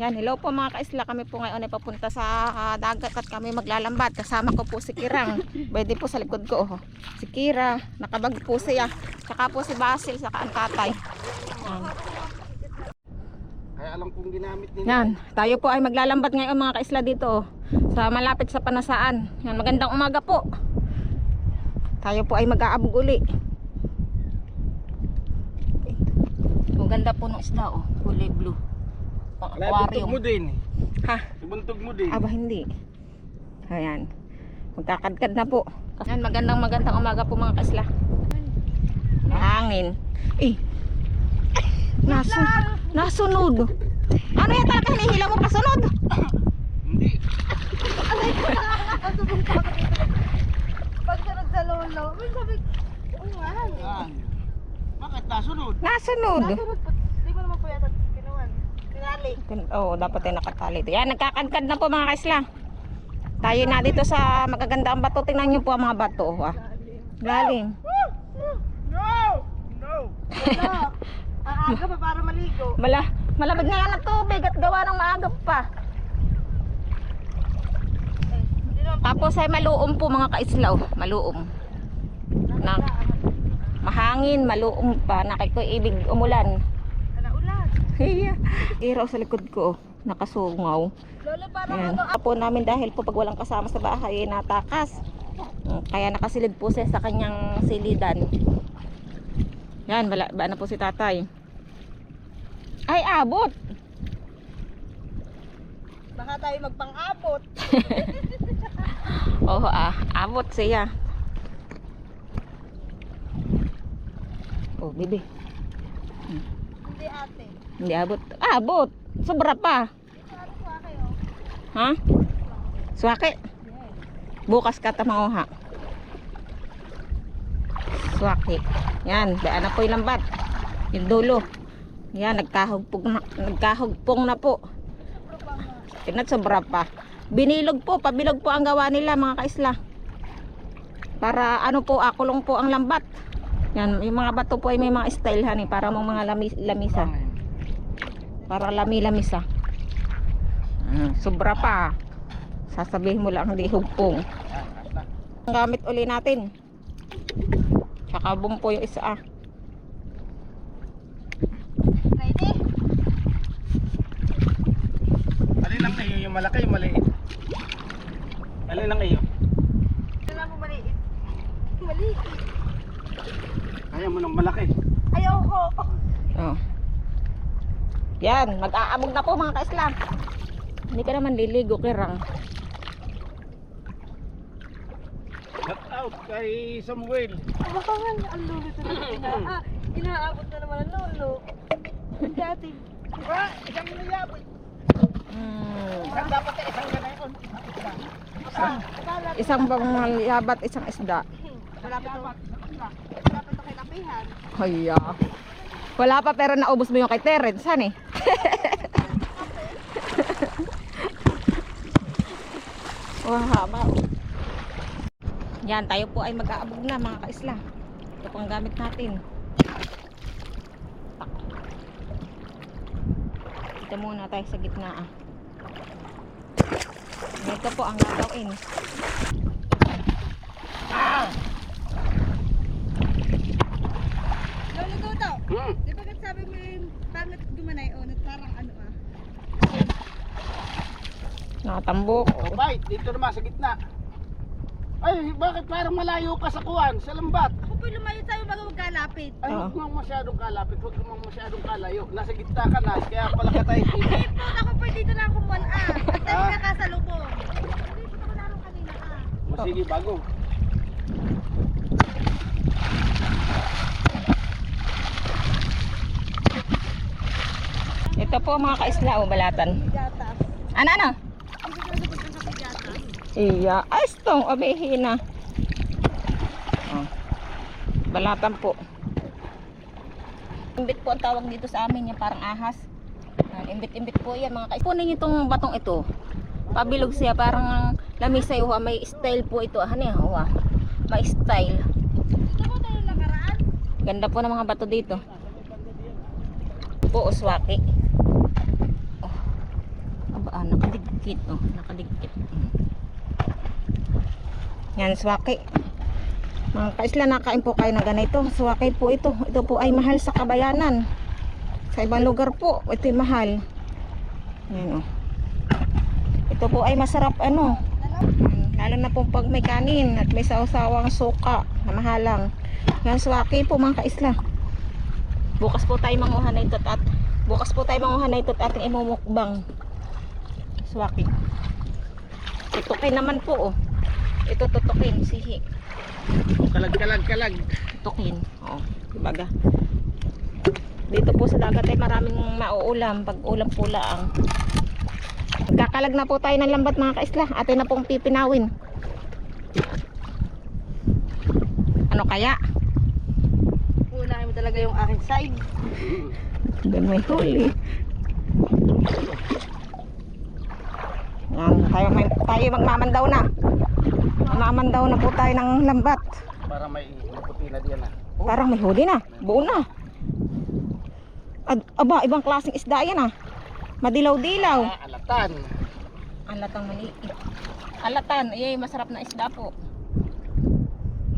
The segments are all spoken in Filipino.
Yan, hello po mga kaisla. Kami po ngayon ay papunta sa dagat at kami maglalambat. Kasama ko po si Kirang. Pwede po sa likod ko. Oh. Si Kira, nakabag po siya. Tsaka po si Basil, saka ang tatay. Yan. Kaya alam kong ginamit nila. Yan, tayo po ay maglalambat ngayon mga kaisla dito. Oh. Sa malapit sa Panasaan. Yan, magandang umaga po. Tayo po ay mag-aabog uli. Maganda po ng isda oh, kulay blue. Buntog mo din. Ha? Buntog mo din. Aba hindi. Ayan. Magkakadkad na po. Ayan, magandang umaga po mga kaisla. Hangin. Eh. Nasunod. Ano yan talaga hinihila mo pasunod? Hindi. Pagsunod sa lolo. May sabi, Yan. Bakit nasunod? Nasunod. Di mo naman po yata kinuhan. Tinali. Oo, dapat ay nakatali ito. Yan, nagkakadkad na po mga kaisla. Tayo na dito sa magaganda ang bato. Tingnan nyo po ang mga bato. Ah. Galing. No! No! Ano? Ang aga pa para maligo. Malamig na yan ang tubig at gawa ng maagap pa. Hindi naman Tapos ay maluom po mga kaisla. Oh. Maluom. Na, mahangin, maluom pa. Nakikoy-ibig umulan. ulan. Hiya. Iraw sa likod ko. Nakasungaw. Lolo parang Ayan. ano. Po namin dahil po pag walang kasama sa bahay natakas. Kaya nakasilid po siya sa kanyang silidan. Yan, ba na po si tatay. Ay, abot. Baka tayo magpang-abot. Oo, abot siya. Oh, bibi. Hindi ate. Hindi abot. Abot. Sobra pa. Ito ano sa kayo? Ha? Swake. Bukas ka tamauha. Swake. Yan, daan na po yung lambat. Yung dulo. Yan, nagkahugpong na po. Pinat sobra pa. Binilog po, pabilog po ang gawa nila mga kaisla. Para ano po, akulong po ang lambat. Yan, yung mga bato po ay may mga style hani para mga lamisa. Para lami-lamisa. Sobra pa. Sasabihin mo lang hindi hugpong. Ang gamit uli natin. Tsaka bumpo yung isa. Ready? Alin lang kayo? Yung malaki, yung maliit? Alin lang kayo? Ano lang mo maliit? Maliit. Ayaw mo ng malaki. Ayoko. Oh. Yan, mag-aabog na po mga kaisla. Hindi ka naman liligo, Kirang. Shout out kay Samuel. Baka nga ang lolo talaga. Inaabot na naman ang lolo. Dati. Isang niyabot. Hmm. Dapat isang ganayon. Isang bang yabat, isang isda. Malapit na kay Lapihan. Haya. Wala pa pero naubos mo yung kay Terence, han eh. Wahaba. Yan, tayo po ay mag-aabog na mga kaisla. Ito pang gamit natin. Dito muna tayo sa gitna. Ito po ang gagawin. Lolo Toto, di ba sabi mo yung pangit gumanay o parang ano Nakatambok. Oh, bite. Dito naman sa gitna. Ay, bakit parang malayo ka sa kuwan, sa lambat? Ako po lumayo tayo bago magkalapit. Ay, Oo. huwag mong masyadong kalapit, huwag mong masyadong kalayo. Nasa gitna ka na, kaya pala ka tayo. Hindi po, ako po dito na kumuan Tayo nakasalubong. Dito ako laro kanina Sige, bago. Ito po mga kaisla o balatan. Gata. Ano? Ang sigurado ko sa gata. Iya, ay stong obehin na. Oh. Balatan po. Imbit po ang tawag dito sa amin, yung parang ahas. Imbit-imbit po yan mga kaisla. Punin itong batong ito. Pabilog siya, parang lamisay. May style po ito. Ano yan? May style. Ito po tayo nakaraan. Ganda po ng mga bato dito. Po, uswaki. Oh. nakaligkit. Oh, nakaligkit. Yan, swaki. Mga kaisla, nakain po kayo ng ganito. Swaki po ito. Ito po ay mahal sa kabayanan. Sa ibang lugar po, ito ay mahal. Yan, oh. Ito po ay masarap ano. Lalo na po pag may kanin at may sausawang suka na mahalang. Yan, swaki po mga kaisla. Bukas po tayo manguha na ito at ating imumukbang. Swaki. Tutukin naman po, oh. Ito tutukin, sihi. Kalag. Tutukin. Oh, dibaga. Dito po sa dagat ay maraming mauulam. Pag ulam po laang. Kakalag na po tayo ng lambat mga kaisla. Atin na pong pipinawin. Ano kaya? Unahin mo talaga yung aking side. Doon may huli. Yan, tayo magmamandaw na. Magmamandaw na po tayo ng lambat. Para may puti na diyan ah. Parang may huli na. Buo na. Aba, ibang klaseng isda yan ah. Madilaw-dilaw. Alatan. Alatang maliit. Alatan, ay masarap na isda po.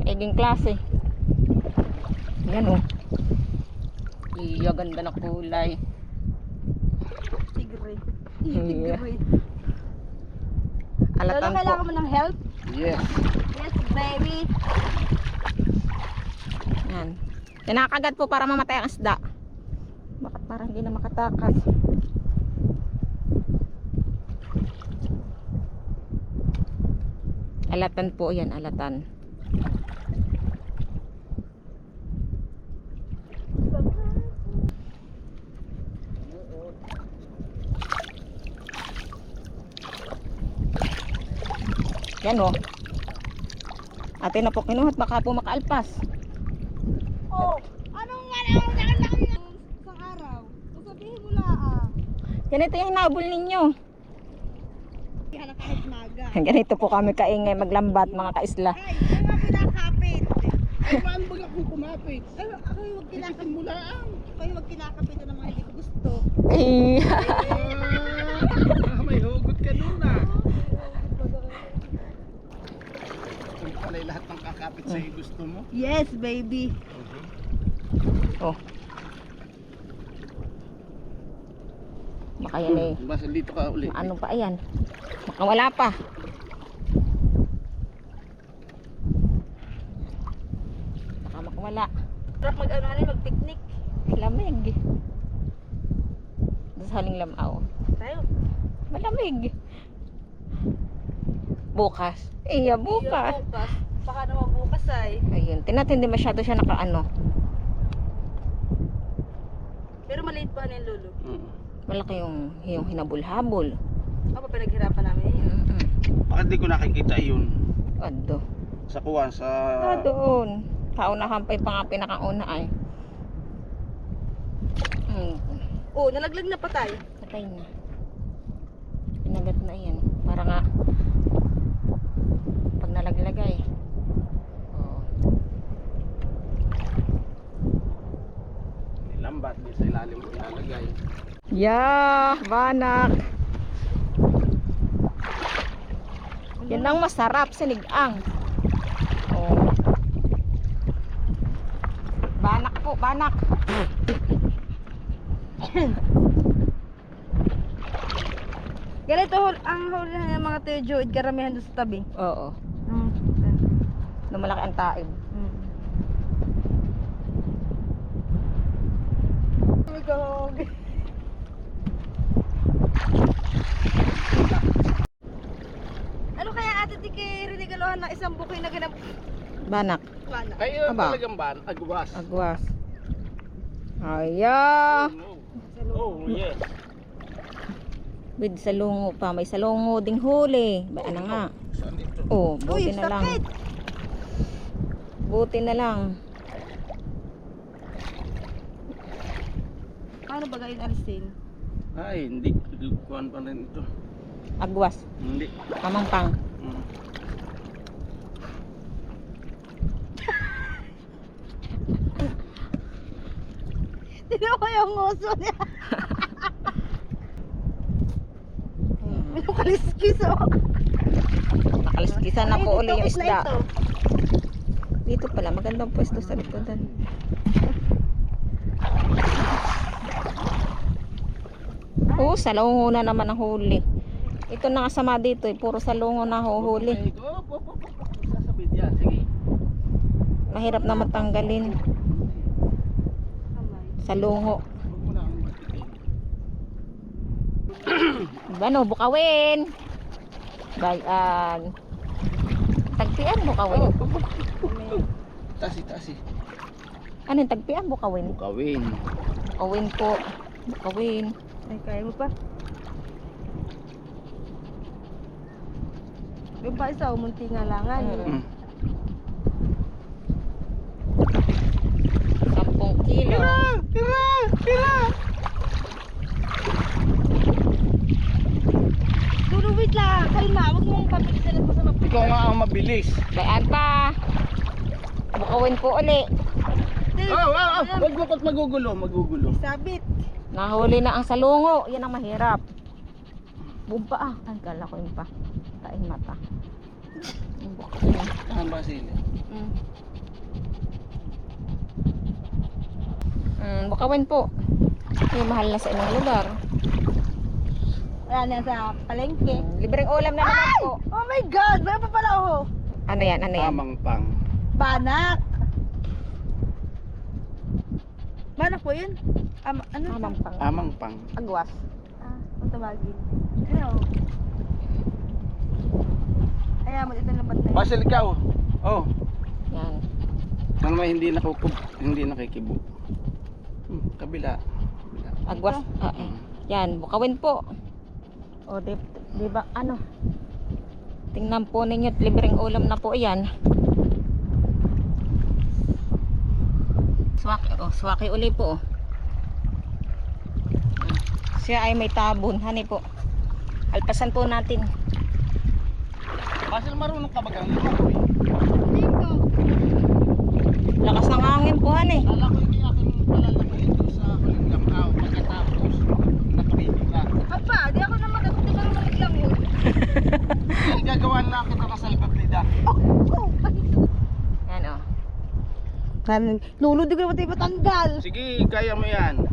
Maiging klase. Yan oh. Iya, ganda na kulay. Tigre. Yeah. Tigre. Alatan Lolo, po. kailangan mo ng help? Yes. Yes, baby. Yan. Kinakagat po para mamatay ang isda. Bakit parang hindi na makatakas? Alatan po yan, alatan. Yan o. Atin na po kinuhat, baka po makaalpas. Oh, anong nakalaki isang araw? Sabihin mo lang. Ganito yung hinabol ninyo. Kaya kahit maga. Ganito po kami kaingay maglambat mga kaisla. Ay, kaya nga pinakapit. Ay, paano ba akong kumapit? Ay, ako yung wag kinakapit. Mulaang. Ako yung wag kinakapit ng mga hindi ko gusto. Eh, May hugot ka doon ah. Kung pala'y lahat ng kakapit sa'yo gusto mo. Yes, baby. oh. Baka yan eh. Basta dito ka ulit. Ano pa ayan? Baka wala pa. Baka makawala. Sarap mag-picnic. Lamig. Sa haling lamaw. Tayo. Malamig. Bukas. Iya, bukas. Bukas. Baka naman bukas ay. Ayun. Tinatin, hindi masyado siya nakaano. Pero maliit pa na yung lolo. Malaki yung hinabol-habol. Ako pa pinaghirapan namin yun. Bakit di ko nakikita yun? Ado. Sa kuwan, sa... Doon. Kaunahan pa yung pinakauna ay. Oh, nalaglag na patay. Patay na. Pinagat na yan. Para nga pag nalaglagay. Oh. Lambat, di sa ilalim mo ilalagay. Yeah, banak. Yan ang masarap sa ligang. Oh. Banak po, banak. Ganito ang huli ng mga Teo Joed, karamihan doon sa tabi. Oo. Na malaki ang taib. Ano kaya ate di kay rinigalohan ng isang bukoy na ganap? Banak. Wala. Ay, yun Aba. talagang agwas. Agwas. Aya. Oh, yes. With salungo pa. May salungo ding huli. Ba ano nga. Saan dito? Oh, buti na lang. sakit. Buti na lang. Paano ba gayon alisin? Ay, hindi. Kuhan pa rin ito. Agwas. Hindi. Pamangpang. Tino ko yung nguso niya. Kaliskis oh. Nakaliskisan na po Ay, uli yung dito, isda. ito. Dito pala, magandang pwesto sa likodan. Oo, salungo na naman ang huli. Ito na kasama dito, puro salungo na huhuli. Sasabit yan, sige. Mahirap na matanggalin. Salungo. Huwag mo na ang matikin. Ano, bukawin. Bayan. Tagpian, bukawin. Tasi. Ano yung tagpian, bukawin? Bukawin. Bukawin po. Bukawin. Ay, kaya mo pa. Yung pa isa, umunti nga langan. Mm. Mm. 10 kilo. Tira! Duro, wait lang. Kalma, huwag mong pabilisan at masama. Ikaw nga ang mabilis. Bayan pa. Bukawin po uli. Wag mo kot magugulo. Sabit. Nahuli na ang salungo. Yan ang mahirap. Bumpa ah. Ay, kala ko yun pa. Tain mata. Yung bukawin. Ang basil. Bukawin po. Yung mahal na sa ilang lugar. Wala na sa palengke. Libreng ulam na naman po. Oh my God! Meron pa pala oh. Ano yan? Ano yan? Tamang pang. Banak. Banak po yun? Ano? Amang pang. Amang pang. Agwas. Kung tawagin. Ano? Ayan mo, ito lambat na yun. Basil ikaw. Oh. Yan. Nang may hindi nakikibo. Kabila. Agwas. Yan. Bukawin po. O, di ba? Ano? Tingnan po ninyo. Libreng ulam na po yan. Swaki uli po. Siya ay may tabon. Hani po. Alpasan po natin. Basil, marunong ka bagang lumakoy? Dito. Lakas ng hangin po, hani. Kala ko yung aking palalakoy ito sa huling lamhaw. Pagkatapos, nakabibig ka. Apa, di ako naman ako di ba naman lang yun. Gagawan lang kita ka sa libablida. Yan o. Lulu, di ko naman tayo matanggal. Sige, kaya mo yan.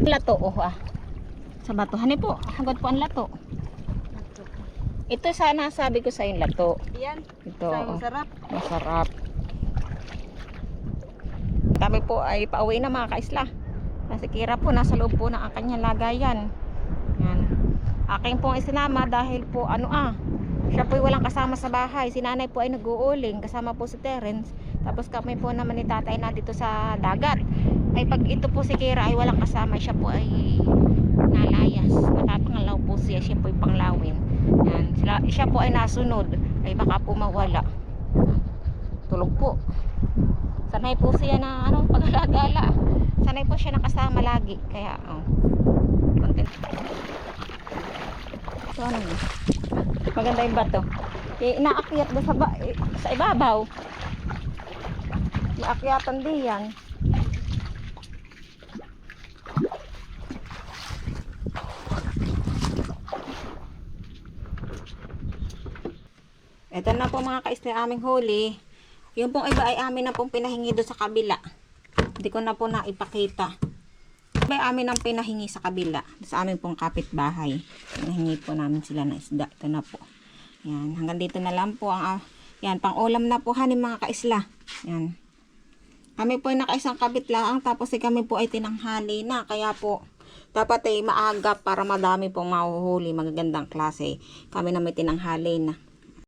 Lato oh ah. Sa bato. Hani po. Hagad po ang lato. Ito sana sabi ko sa yung lato. Yan. Ito. Sabi Oh. masarap. Masarap. Kami po ay pauwi na mga kaisla. Kasi Kira po nasa loob po ng kanyang lagayan. Yan. Aking pong isinama dahil po siya po ay walang kasama sa bahay. Si nanay po ay nag-uuling kasama po si Terence. Tapos kami po naman ni tatay na dito sa dagat. Ay pag ito po si Kira ay walang kasama, siya po ay nalayas. Natatangalaw po siya po ay panglawin. Yan. Siya po ay nasunod. Ay baka po mawala. Tulog po. Sanay po siya na pag-alagala. Sanay po siya nakasama lagi. Kaya content. So ano yun? Maganda yung bato. Inaakyat doon sa ibabaw. Inaakyatan din yan. Ito na po mga kaisla aming huli. Yung pong iba ay amin na pong pinahingi doon sa kabila. Hindi ko na po naipakita. Iba ay amin ang pinahingi sa kabila. Sa amin pong kapitbahay. Pinahingi po namin sila ng isda. Ito na po. Yan. Hanggang dito na lang po. Yan. Pang ulam na po hanin mga kaisla. Yan. Kami po ay nakaisang kabit lang. Tapos kami po ay tinanghali na. Kaya po dapat ay maaga para madami pong mahuhuli. Magagandang klase. Kami na may tinanghali na.